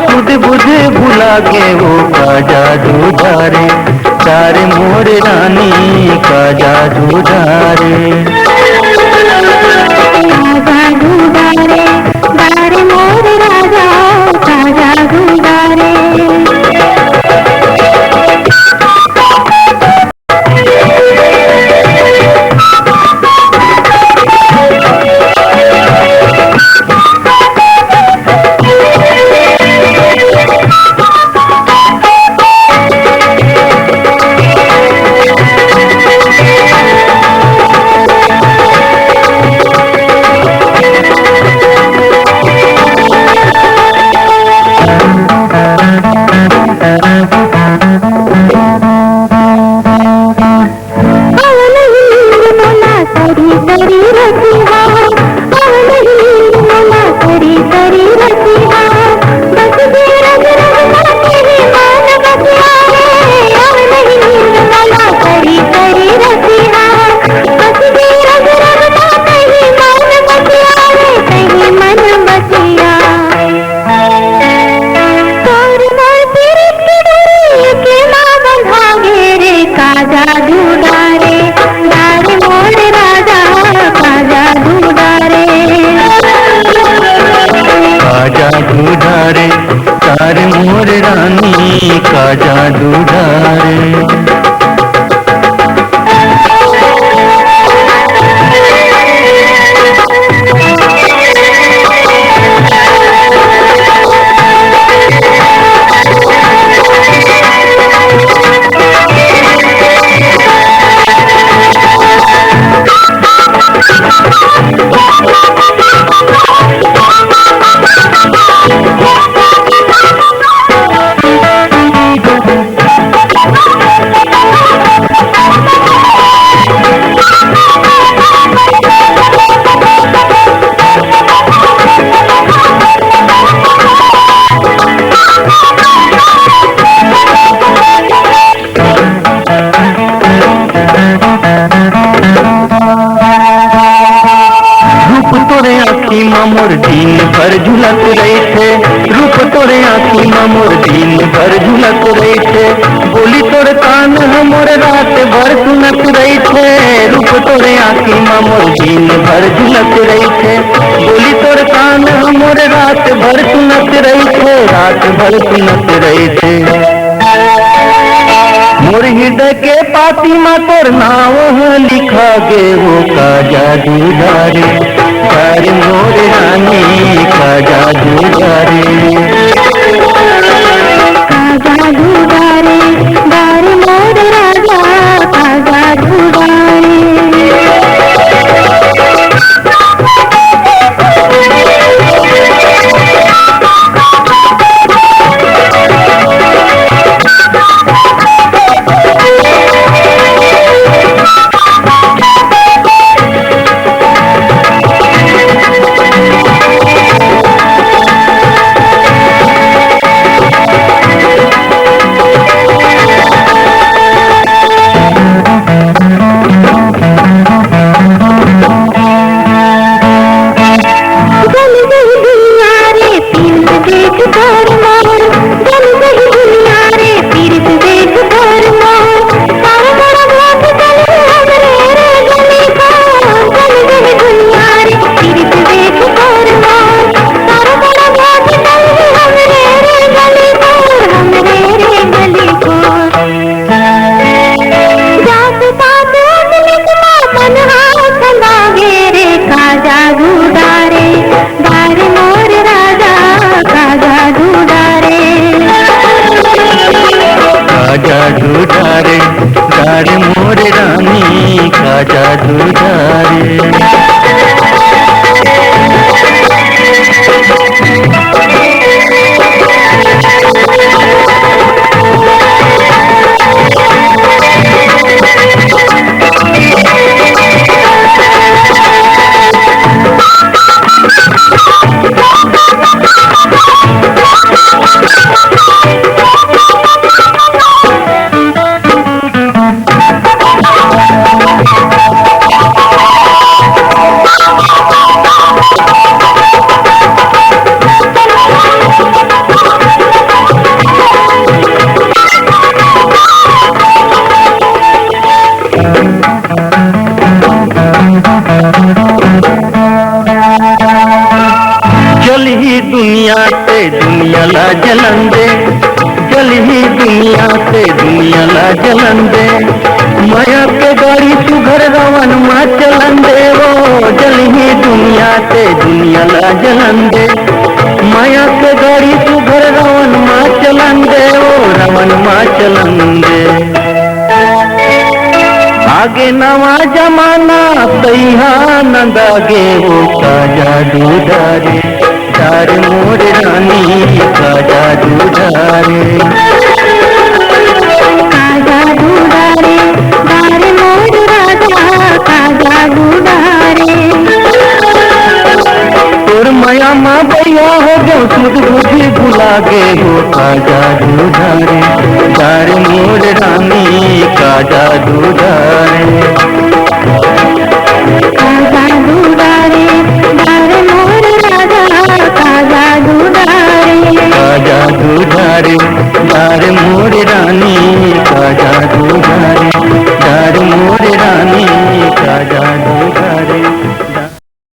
सुध बुध भुला के वो का जादू धारे, तारे मोर रानी का जादू धारे। जादू धारे धारे मोर राजा का जादू धारे। जादू धारे तारे मोर रानी का जादू धारे। मोर दिन भर झुलक रहे थे, रूप तोरे आँखी में मोर दिन भर झुलक रहे थे। बोली तोरे कान मोर रात भर सुनत रहे थे, रूप तोरे आँखी में मोर दिन भर झुलक रहे थे। बोली तोरे कान मोर रात भर सुनत रहे थे, रात भर सुनत रहे थे। मोर हृदय के पाती में तोर नाव लिखा गे वो का जादू धारे, तारे मोर रानी का जादू धारे। का जादू धारे धारे मोर राजा का जादू धारे। दुनिया से दुनिया ला जलन दे, जल ही दुनिया से दुनिया ला जलन दे। माया के गाड़ी सुघर रवन मा चलन दे, वो जल ही दुनिया से दुनिया ला जलन दे। माया के गाड़ी सुघर रवन मा चलन दे, वो रवन मा चलन दे। आगे नवा जमाना सैहा नंदागे वो का जादू डारे, डारे मोर रानी का जादू डारे। का जादू डारे, डारे मोर राजा का जादू डारे। तोर माया माँ भैया हो गो सुध बुद्धि भुला गे हो का जादू डारे, डारे मोर रानी का जादू डारे।